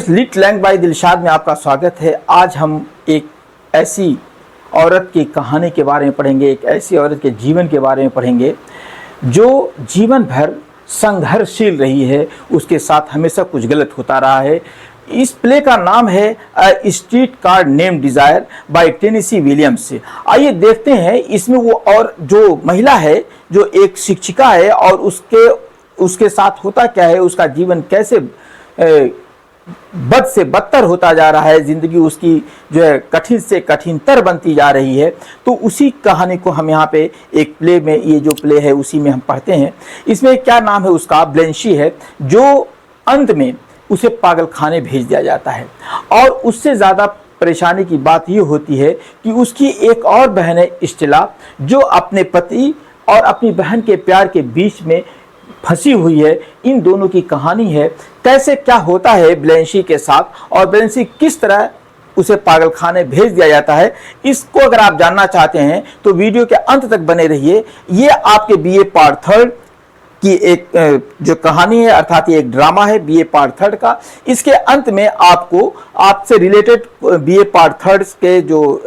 Lit Lang bye Dilshad में आपका स्वागत है। आज हम एक ऐसी औरत की कहानी के बारे में पढ़ेंगे, एक ऐसी औरत के जीवन के बारे में पढ़ेंगे जो जीवन भर संघर्षशील रही है। उसके साथ हमेशा कुछ गलत होता रहा है। इस प्ले का नाम है street car name desire by Tennessee Williams. आइए देखते हैं इसमें वो और जो महिला है जो एक शिक्षिका है और उसके साथ होता क्या है, उसका जीवन कैसे बद से बदतर होता जा रहा है, जिंदगी उसकी जो है कठिन से कठिनतर बनती जा रही है। तो उसी कहानी को हम यहाँ पे एक प्ले में, ये जो प्ले है उसी में हम पढ़ते हैं। इसमें क्या नाम है उसका, ब्लेंशी है, जो अंत में उसे पागल खाने भेज दिया जाता है। और उससे ज़्यादा परेशानी की बात ये होती है कि उसकी एक और बहन है स्टेला, जो अपने पति और अपनी बहन के प्यार के बीच में फंसी हुई है। इन दोनों की कहानी है, कैसे क्या होता है ब्लेंशी के साथ और ब्लेंशी किस तरह उसे पागल खाने भेज दिया जाता है। इसको अगर आप जानना चाहते हैं तो वीडियो के अंत तक बने रहिए। ये आपके बीए पार्ट 3 की एक जो कहानी है, अर्थात ये एक ड्रामा है बीए पार्ट 3 का। इसके अंत में आपको आपसे रिलेटेड बीए पार्ट 3 के जो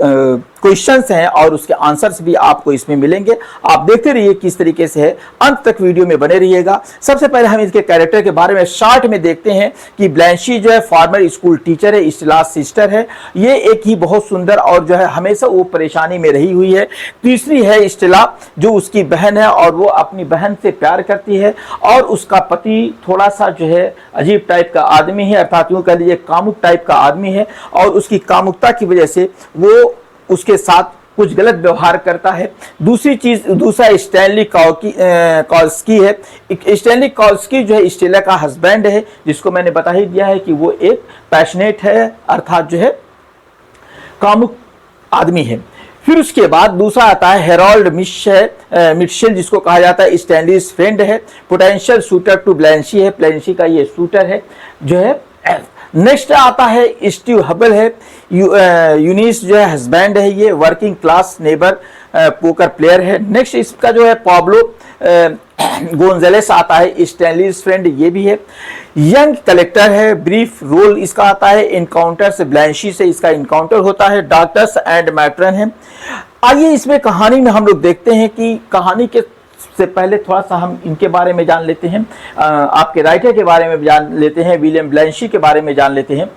क्वेश्चंस हैं और उसके आंसर्स भी आपको इसमें मिलेंगे। आप देखते रहिए किस तरीके से है, अंत तक वीडियो में बने रहिएगा। सबसे पहले हम इसके कैरेक्टर के बारे में शॉर्ट में देखते हैं कि ब्लेंशी जो है फॉर्मर स्कूल टीचर है, स्टेला सिस्टर है। ये एक ही बहुत सुंदर और जो है हमेशा वो परेशानी में रही हुई है। तीसरी है स्टेला, जो उसकी बहन है और वो अपनी बहन से प्यार करती है और उसका पति थोड़ा सा जो है अजीब टाइप का आदमी है, अर्थात यूँ कह लीजिए कामुक टाइप का आदमी है और उसकी कामुकता की वजह से वो उसके साथ कुछ गलत व्यवहार करता है। दूसरा स्टैनली कॉल्स्की है। स्टैनली कॉल्स्की जो है स्टेला का हस्बैंड है, जिसको मैंने बता ही दिया है कि वो एक पैशनेट है, अर्थात जो है कामुक आदमी है। फिर उसके बाद दूसरा आता है हेरोल्ड मिशेल, जिसको कहा जाता है स्टैनलीज फ्रेंड है, पोटेंशियल शूटर टू ब्लेंशी है, ब्लेंशी का ये शूटर है जो है। नेक्स्ट आता है स्टीव हबल है, यूनिस जो है हस्बैंड है, ये working class neighbour poker player है। नेक्स्ट इसका जो है पाब्लो गोंजालेस आता है, स्टैनलीज फ्रेंड, ये भी है। यंग कलेक्टर है, ब्रीफ रोल इसका आता है, इनकाउंटर से ब्लेंशी से इसका इनकाउंटर होता है। डॉक्टर्स एंड मैट्रन है। आइए इसमें कहानी में हम लोग देखते हैं कि कहानी के से पहले थोड़ा सा हम इनके बारे में जान लेते हैं, आपके राइटर के बारे में जान लेते हैं, विलियम ब्लेंशी के बारे में जान लेते हैं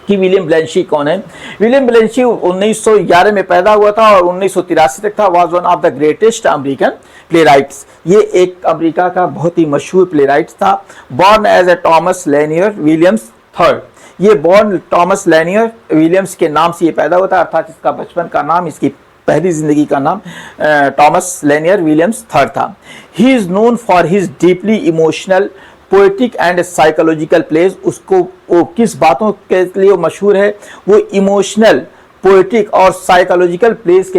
कि विलियम ब्लेंशी कौन है। विलियम ब्लेंशी 1911 में पैदा हुआ था और 1983 तक था। Was one of the greatest American playwrights. ये एक अमेरिका का बहुत ही मशहूर प्लेराइट था। Born as a Thomas Lanier Williams third, ये बॉर्न टॉमस लैनियर विलियम्स के नाम से ये पैदा हुआ था, अर्थात इसका बचपन का नाम, इसकी पहली जिंदगी का नाम टॉमस लैनियर विलियम्स थर्ड था। He is known for his deeply emotional poetic and psychological plays. उसको वो किस बातों के लिए मशहूर है, वो इमोशनल, पोएटिक और साइकोलॉजिकल प्लेज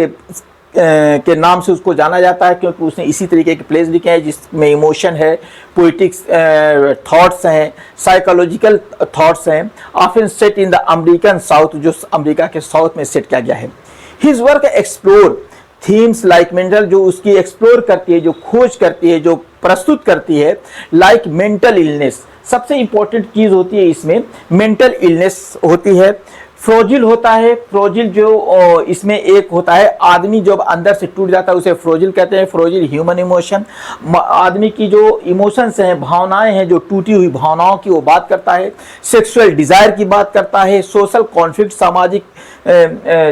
के नाम से उसको जाना जाता है, क्योंकि उसने इसी तरीके के प्लेज लिखे हैं जिसमें इमोशन है, पोएटिक थॉट्स हैं, साइकोलॉजिकल थॉट्स हैं। Often set in the American south, जो अमेरिका के साउथ में सेट किया गया है। His work explore themes like mental, जो उसकी एक्सप्लोर करती है, जो खोज करती है, जो प्रस्तुत करती है, लाइक मेंटल इलनेस। सबसे इंपॉर्टेंट चीज होती है इसमें मेंटल इलनेस होती है। फ्रोजिल होता है, फ्रोजिल जो इसमें एक होता है, आदमी जब अंदर से टूट जाता है उसे फ्रोजिल कहते हैं। फ्रोजिल ह्यूमन इमोशन, आदमी की जो इमोशंस हैं, भावनाएं हैं, जो टूटी हुई भावनाओं की वो बात करता है। सेक्सुअल डिजायर की बात करता है। सोशल कॉन्फ्लिक्ट, सामाजिक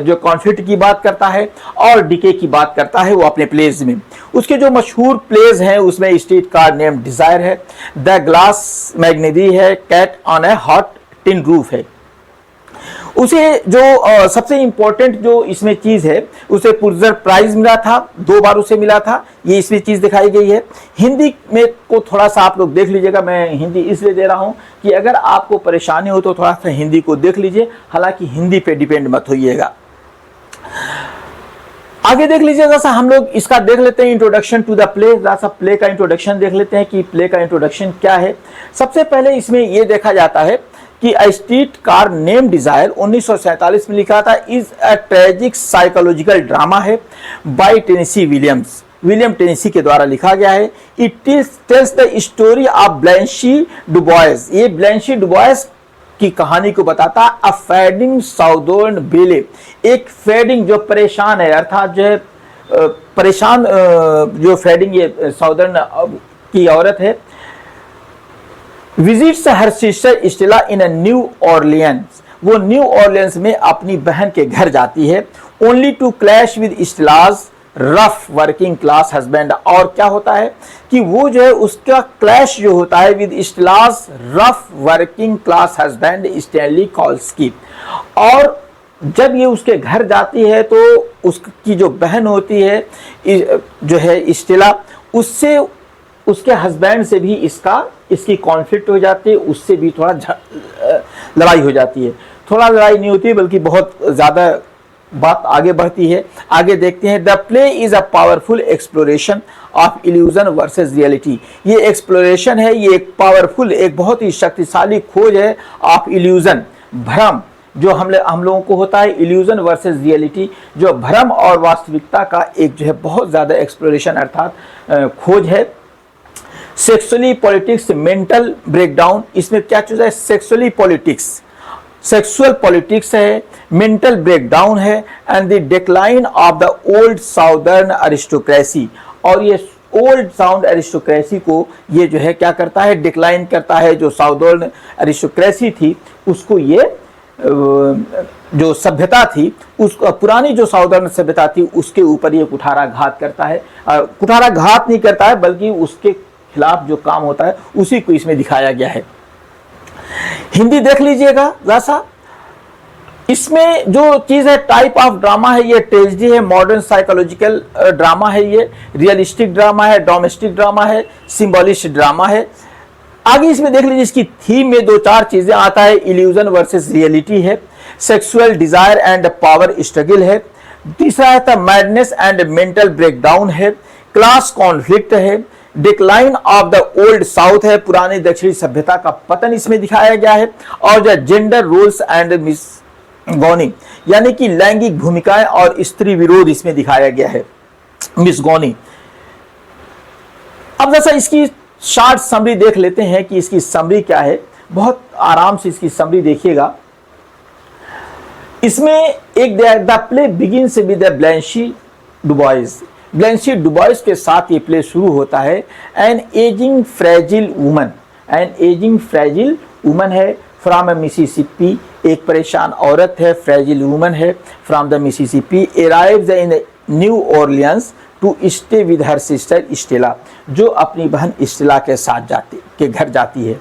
जो कॉन्फ्लिक्ट की बात करता है और डिके की बात करता है वो अपने प्लेज में। उसके जो मशहूर प्लेज हैं उसमें स्ट्रीट कार नेम डिजायर है, द ग्लास मैग्नेरी है, cat on a hot tin roof है। उसे जो सबसे इंपॉर्टेंट जो इसमें चीज है, उसे पुलित्जर प्राइज मिला था, 2 बार उसे मिला था, ये इसमें चीज दिखाई गई है। हिंदी में को थोड़ा सा आप लोग देख लीजिएगा, मैं हिंदी इसलिए दे रहा हूं कि अगर आपको परेशानी हो तो थोड़ा सा हिंदी को देख लीजिए, हालांकि हिंदी पे डिपेंड मत होइएगा। आगे देख लीजिए, जैसा हम लोग इसका देख लेते हैं इंट्रोडक्शन टू द प्ले, जैसा प्ले का इंट्रोडक्शन देख लेते हैं कि प्ले का इंट्रोडक्शन क्या है। सबसे पहले इसमें यह देखा जाता है कि a street car name desire 1947 में लिखा था, is a tragic psychological drama है by Tennessee Williams. William Tennessee के द्वारा लिखा गया है। It tells the story of Blanche DuBois. ये ब्लेंशी डुबॉयस की कहानी को बताता है। अ फेडिंग साउदर्न बेले, एक फेडिंग जो परेशान है, अर्थात जो है परेशान, जो फेडिंग ये साउदर्न की औरत है, visits her sister Stella in New Orleans, वो न्यू ऑर्लियंस में अपनी बहन के घर जाती है, only to clash with Stella's rough working class husband. और क्या होता है कि वो जो है उसका क्लैश जो होता है with Stella's rough working class husband Stanley Kowalski. और जब ये उसके घर जाती है तो उसकी जो बहन होती है जो है स्टेला, उससे उसके हस्बैंड से भी इसकी कॉन्फ्लिक्ट हो जाती है, उससे भी थोड़ा लड़ाई हो जाती है। थोड़ा लड़ाई नहीं होती बल्कि बहुत ज़्यादा बात आगे बढ़ती है। आगे देखते हैं, the play is a powerful exploration of illusion versus reality. ये एक्सप्लोरेशन है, ये एक पावरफुल, एक बहुत ही शक्तिशाली खोज है ऑफ इल्यूजन, भ्रम जो हम लोगों को होता है, इल्यूजन वर्सेस रियलिटी, जो भ्रम और वास्तविकता का एक जो है बहुत ज़्यादा एक्सप्लोरेशन अर्थात खोज है। सेक्सुअली पॉलिटिक्स मेंटल ब्रेकडाउन, इसमें क्या चीज़ है, सेक्सुअली पॉलिटिक्स, सेक्सुअल पॉलिटिक्स है, मेंटल ब्रेकडाउन है, and the decline of the old southern aristocracy. और ये ओल्ड साउंड अरिस्टोक्रेसी को ये जो है क्या करता है, डिक्लाइन करता है। जो साउदर्न अरिस्टोक्रेसी थी उसको ये जो सभ्यता थी, उस पुरानी जो साउदर्न सभ्यता थी उसके ऊपर ये कुठाराघात करता है। कुठाराघात नहीं करता है बल्कि उसके खिलाफ जो काम होता है उसी को इसमें दिखाया गया है। हिंदी देख लीजिएगा जैसा, इसमें जो चीज है टाइप ऑफ ड्रामा है, ये ट्रेजेडी है, मॉडर्न साइकोलॉजिकल ड्रामा है, ये रियलिस्टिक ड्रामा है, डोमेस्टिक ड्रामा है, सिंबॉलिस्ट ड्रामा है। आगे इसमें देख लीजिए, इसकी थीम में दो चार चीजें आता है, इल्यूजन वर्सेस रियलिटी है, sexual desire and power struggle है, तीसरा है the madness and mental breakdown है, क्लास कॉन्फ्लिक्ट है, decline of the old south है, पुरानी दक्षिणी सभ्यता का पतन इसमें दिखाया गया है, और जो जेंडर रोल्स एंड मिसगॉनी यानी कि लैंगिक भूमिकाएं और स्त्री विरोध इसमें दिखाया गया है, मिसगॉनी। अब जैसा इसकी शॉर्ट समरी देख लेते हैं कि इसकी समरी क्या है, बहुत आराम से इसकी समरी देखिएगा। इसमें एक the play begins with Blanche DuBois, Blanche DuBois के साथ ये प्ले शुरू होता है। An aging fragile woman, an aging fragile woman है फ्रॉम मिसिसिपी, एक परेशान औरत है, फ्रेजिल वुमन है from the Mississippi, arrives in New Orleans to stay with her sister Stella, जो अपनी बहन स्टेला के घर जाती है।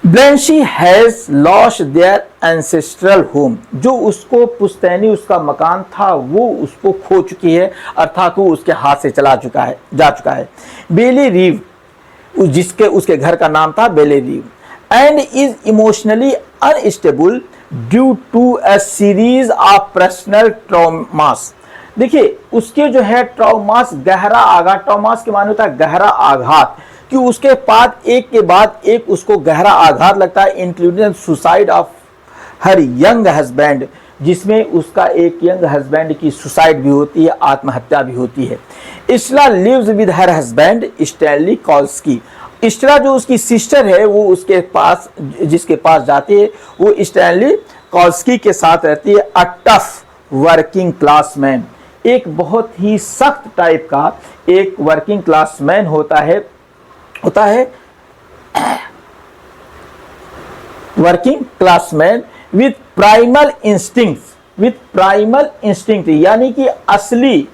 Blanche has lost their ancestral home, जो उसको पुश्तैनी उसका मकान था वो उसको खो चुकी है, अर्थात वो उसके हाथ से जा चुका है। बेली रीव, जिसके उसके घर का नाम था Belle Reve, and is emotionally unstable due to a series of personal traumas. देखिए उसके जो है ट्रॉमास, गहरा आघात, ट्रॉमास के माने होता है गहरा आघात, कि उसके बाद एक उसको गहरा आघात लगता है, including suicide of her young husband, जिसमें उसका एक यंग हस्बैंड की सुसाइड भी होती है, आत्महत्या भी होती है। Stella lives with her husband Stanley Kowalski, Stella जो उसकी सिस्टर है वो उसके पास, जिसके पास जाती है वो स्टैनली कॉल्स्की के साथ रहती है। A tough working class man, एक बहुत ही सख्त टाइप का एक वर्किंग क्लास मैन होता है working class man with primal instinct, यानी कि असली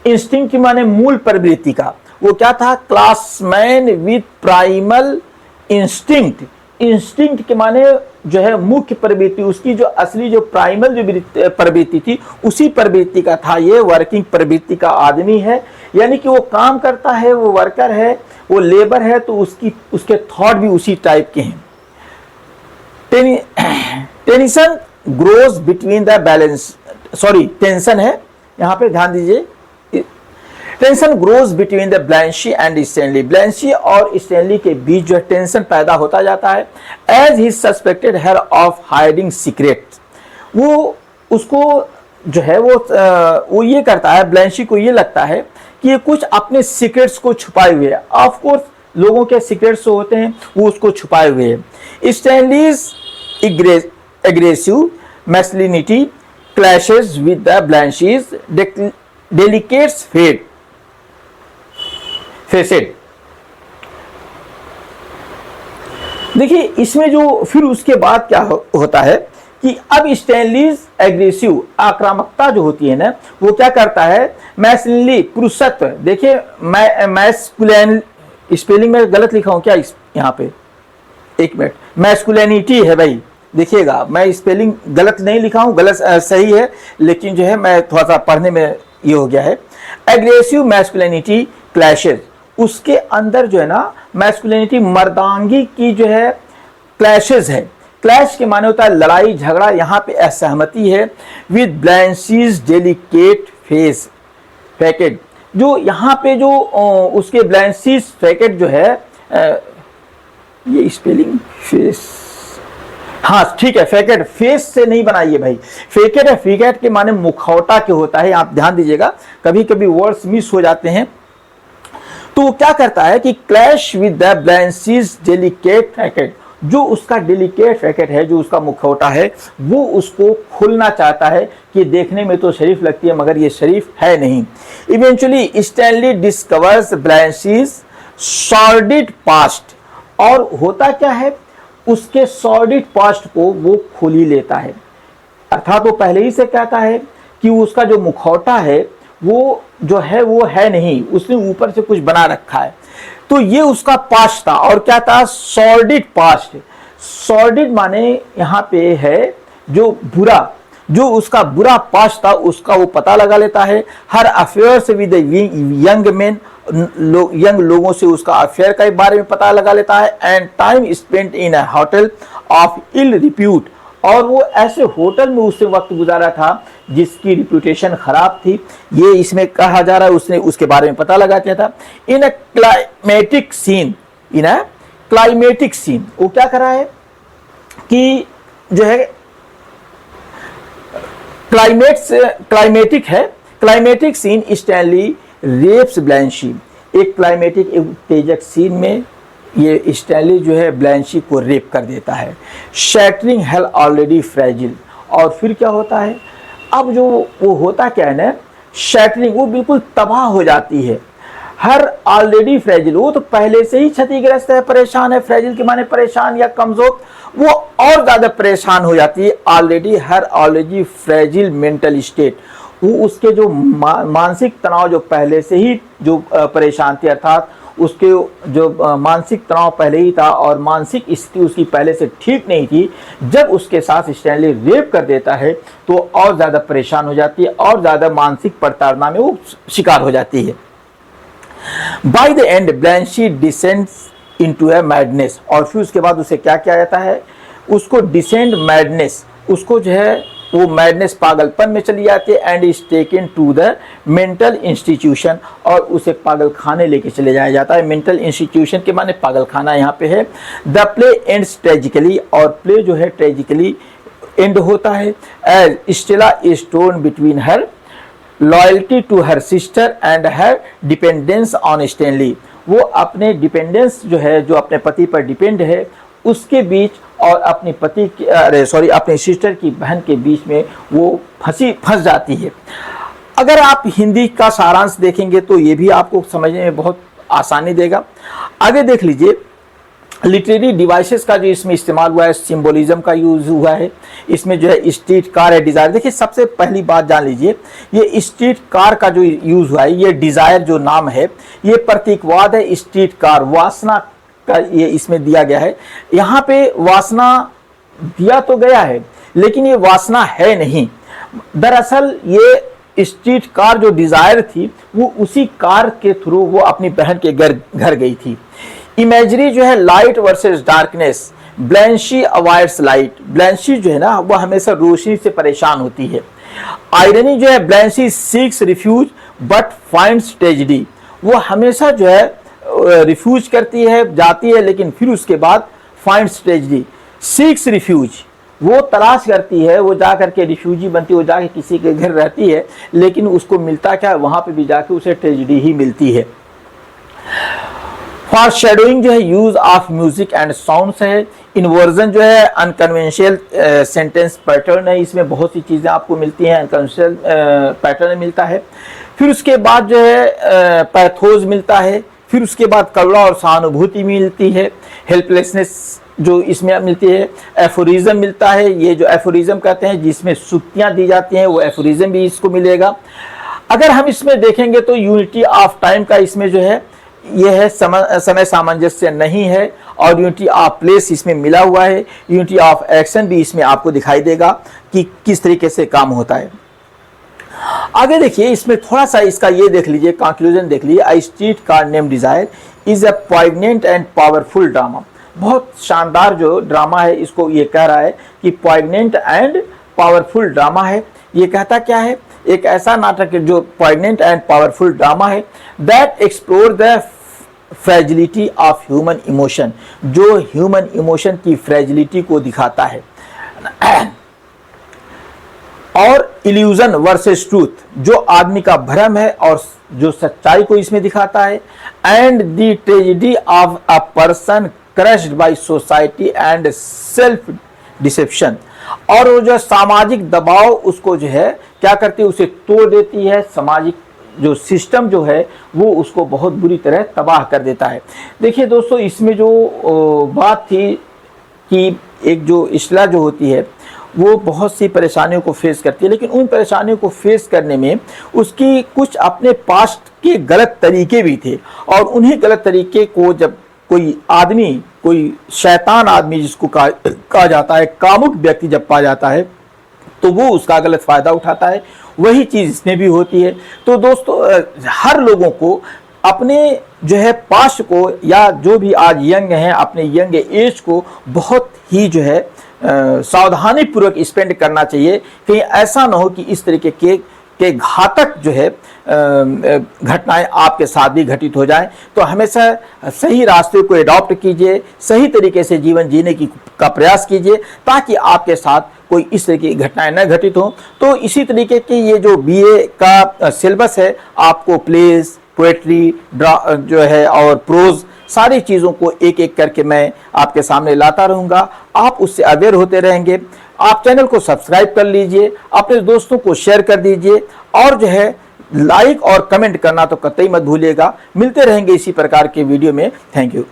इंस्टिंक्ट माने मूल प्रवृत्ति का, वो क्या था, क्लासमैन विथ प्राइमल इंस्टिंक्ट, इंस्टिंक्ट के माने जो है मुख्य प्रवृत्ति, उसकी जो असली जो प्राइमल जो प्रवृत्ति थी उसी प्रवृत्ति का था, ये वर्किंग प्रवृत्ति का आदमी है, यानी कि वो काम करता है, वो वर्कर है, वो लेबर है, तो उसके थॉट भी उसी टाइप के हैं। Tension grows between the balance, tension है यहाँ पे, ध्यान दीजिए, tension grows between the Blanche and Stanley, Blanche और स्टैनली के बीच जो टेंशन पैदा होता जाता है। As he suspected her of hiding secret, वो उसको जो है वो ये करता है, ब्लैंची को ये लगता है कि ये कुछ अपने सीक्रेट्स को छुपाए हुए है। ऑफ कोर्स लोगों के सीक्रेट्स होते हैं वो उसको छुपाए हुए हैं। स्टैनलीज aggressive masculinity clashes with the Blanche's delicate facet। देखिए इसमें जो फिर उसके बाद क्या होता है कि अब स्टैनलीज एग्रेसिव आक्रामकता जो होती है ना, वो क्या करता है, मैस्कुलिनली पुरुषत्व। देखिए मैस्कुलिन स्पेलिंग में गलत लिखा हूं क्या यहाँ पे, एक मिनट, मैस्कुलिनिटी है भाई, देखिएगा मैं स्पेलिंग गलत नहीं लिखा हूं, गलत सही है, लेकिन जो है मैं थोड़ा सा पढ़ने में ये हो गया है। एग्रेसिव मैस्कुलिनिटी क्लैशेज, उसके अंदर जो है ना मैस्कुलिनिटी मर्दांगी की जो है क्लैशेज है। क्लैश के माने होता है लड़ाई झगड़ा, यहाँ पे असहमति है। विद ब्लैंचीज डेलिकेट फेस फैकेट, जो यहाँ पे जो उसके ब्लैंचीज फैकेट जो है, ये स्पेलिंग फेस, हाँ ठीक है, फैकेट फेस से नहीं बनाइए भाई, फैकेट है, फैकेट के माने मुखौटा के होता है, आप ध्यान दीजिएगा, कभी कभी वर्ड्स मिस हो जाते हैं। तो वो क्या करता है कि clash with the Blanche's delicate facade, जो उसका डेलिकेट फैकेट है, जो उसका मुखौटा है, वो उसको खोलना चाहता है कि देखने में तो शरीफ लगती है मगर ये शरीफ है नहीं। Eventually Stanley discovers Blanche's sordid past, और होता क्या है, उसके सॉर्डिड पास्ट को वो खोल ही लेता है, अर्थात वो पहले ही से कहता है कि उसका जो मुखौटा है वो जो है वो है नहीं, उसने ऊपर से कुछ बना रखा है। तो ये उसका पास्ट था, और क्या था, सॉर्डिड पास्ट। सॉर्डिड माने यहाँ पे है जो बुरा, जो उसका बुरा पास्ट था उसका वो पता लगा लेता है। Her affairs with young man, young लोगों से उसका अफेयर के बारे में पता लगा लेता है। And time spent in a hotel of ill repute, और वो ऐसे होटल में उससे वक्त गुजारा था जिसकी रिप्यूटेशन खराब थी, ये इसमें कहा जा रहा है, उसने उसके बारे में पता लगा क्या था। इन अ क्लाइमेटिक सीन, इन अ क्लाइमेटिक सीन, वो क्या कर रहा है कि जो है क्लाइमेटिक है, क्लाइमेटिक सीन स्टैनली रेप्स ब्लैंची, एक क्लाइमेटिक उत्तेजक सीन में ये स्टैनली जो है ब्लैंची को रेप कर देता है। शैटरिंग हेल ऑलरेडी फ्रेजिल, और फिर क्या होता है, अब जो वो होता क्या है ना, शैटरिंग, वो बिल्कुल तबाह हो जाती है। हर ऑलरेडी फ्रेजिल, वो तो पहले से ही क्षतिग्रस्त है, परेशान है, फ्रेजिल के माने परेशान या कमजोर, वो और ज्यादा परेशान हो जाती है। ऑलरेडी हर ऑलरेडी फ्रेजिल मेंटल स्टेट, वो उसके जो मानसिक तनाव जो पहले से ही जो परेशान थी, अर्थात उसके जो मानसिक तनाव पहले ही था और मानसिक स्थिति उसकी पहले से ठीक नहीं थी, जब उसके साथ स्टैनली रेप कर देता है तो और ज़्यादा परेशान हो जाती है, और ज़्यादा मानसिक प्रताड़ना में वो शिकार हो जाती है। By the end Blanche descends into a madness, और फिर उसके बाद उसे क्या किया जाता है, उसको डिसेंड मैडनेस, उसको जो है वो मैडनेस पागलपन में चली जाती है। And is taken to the mental institution, और उसे पागल खाने लेके चले जाया जाता है। मेंटल इंस्टीट्यूशन के माने पागल खाना यहाँ पे है। द प्ले एंड्स ट्रेजिकली, और प्ले जो है ट्रेजिकली एंड होता है। As Stella is torn between her loyalty to her sister and her dependence on Stanley, वो अपने डिपेंडेंस जो है, जो अपने पति पर डिपेंड है, उसके बीच और अपनी अपने सिस्टर की बहन के बीच में वो फंस जाती है। अगर आप हिंदी का सारांश देखेंगे तो ये भी आपको समझने में बहुत आसानी देगा। आगे देख लीजिए, लिटरेरी डिवाइसेस का जो इसमें इस्तेमाल हुआ है, सिंबोलिज्म का यूज हुआ है इसमें, जो है स्ट्रीट कार है, डिजायर। देखिए सबसे पहली बात जान लीजिए, ये स्ट्रीट कार का जो यूज हुआ है, ये डिजायर जो नाम है, ये प्रतीकवाद है। स्ट्रीट कार वासना का ये इसमें दिया गया है। यहाँ पे वासना दिया तो गया है लेकिन ये वासना है नहीं। दरअसल ये स्ट्रीट कार जो डिजायर थी वो उसी कार के थ्रू वो अपनी बहन के घर गई थी। इमेजरी जो है light versus darkness, Blanche avoids light, Blanche जो है ना वो हमेशा रोशनी से परेशान होती है। आयरनी जो है Blanche seeks refuge but finds tragedy, वो हमेशा जो है रिफ्यूज करती है, जाती है, लेकिन फिर उसके बाद फाइंड्स ट्रेजेडी। सीक्स रिफ्यूज, वो तलाश करती है, वो जा करके रिफ्यूजी बनती है, वो जाके किसी के घर रहती है, लेकिन उसको मिलता क्या है, वहां पे भी जाके उसे ट्रेजेडी ही मिलती है। फॉर शेडोइंग जो है use of music and sounds है। इन्वर्जन जो है अनकन्वेंशनल सेंटेंस पैटर्न है, इसमें बहुत सी चीज़ें आपको मिलती हैं, अनकन्वेंशनल पैटर्न मिलता है। फिर उसके बाद जो है पैथोज मिलता है, फिर उसके बाद करुणा और सहानुभूति मिलती है, हेल्पलेसनेस जो इसमें मिलती है, एफोरिज्म मिलता है, ये जो एफोरिज्म कहते हैं जिसमें सुक्तियाँ दी जाती हैं वो एफोरिज्म भी इसको मिलेगा। अगर हम इसमें देखेंगे तो यूनिटी ऑफ टाइम का इसमें जो है ये है समय सामंजस्य नहीं है, और यूनिटी ऑफ प्लेस इसमें मिला हुआ है, यूनिटी ऑफ एक्शन भी इसमें आपको दिखाई देगा कि किस तरीके से काम होता है। आगे देखिए, इसमें थोड़ा सा इसका ये देख लीजिए, कंक्लूजन देख लीजिए। A street car name desire is a poignant and powerful drama. बहुत शानदार जो ड्रामा है, इसको ये कह रहा है कि पॉइग्नेंट एंड पावरफुल ड्रामा है। ये कहता क्या है, एक ऐसा नाटक है जो पॉइग्नेंट एंड पावरफुल ड्रामा है that explore the fragility of human emotion, जो ह्यूमन इमोशन की फ्रेजिलिटी को दिखाता है, और इल्यूजन वर्सेस ट्रूथ, जो आदमी का भ्रम है और जो सच्चाई को इसमें दिखाता है, and the tragedy of a person crushed by society and self deception, और वो जो सामाजिक दबाव उसको जो है क्या करती है, उसे तोड़ देती है। सामाजिक जो सिस्टम जो है वो उसको बहुत बुरी तरह तबाह कर देता है। देखिए दोस्तों, इसमें जो बात थी कि एक जो इस्लाह जो होती है वो बहुत सी परेशानियों को फेस करती है, लेकिन उन परेशानियों को फेस करने में उसकी कुछ अपने पास्ट के गलत तरीके भी थे, और उन्हीं गलत तरीके को जब कोई आदमी, कोई शैतान आदमी जिसको कहा जाता है, कामुक व्यक्ति जब पा जाता है तो वो उसका गलत फायदा उठाता है। वही चीज़ इसमें भी होती है। तो दोस्तों, हर लोगों को अपने जो है पास्ट को, या जो भी आज यंग हैं अपने यंग एज को बहुत ही जो है सावधानी पूर्वक स्पेंड करना चाहिए, कहीं ऐसा ना हो कि इस तरीके के घातक जो है घटनाएं आपके साथ भी घटित हो जाएं। तो हमेशा सही रास्ते को एडॉप्ट कीजिए, सही तरीके से जीवन जीने का प्रयास कीजिए, ताकि आपके साथ कोई इस तरह की घटनाएं न घटित हो। तो इसी तरीके की ये जो बीए का सिलेबस है, आपको प्लेस, पोएट्री, जो है और प्रोज, सारी चीज़ों को एक एक करके मैं आपके सामने लाता रहूँगा। आप उससे अवेयर होते रहेंगे। आप चैनल को सब्सक्राइब कर लीजिए, अपने दोस्तों को शेयर कर दीजिए, और जो है लाइक और कमेंट करना तो कतई मत भूलिएगा। मिलते रहेंगे इसी प्रकार के वीडियो में। Thank you.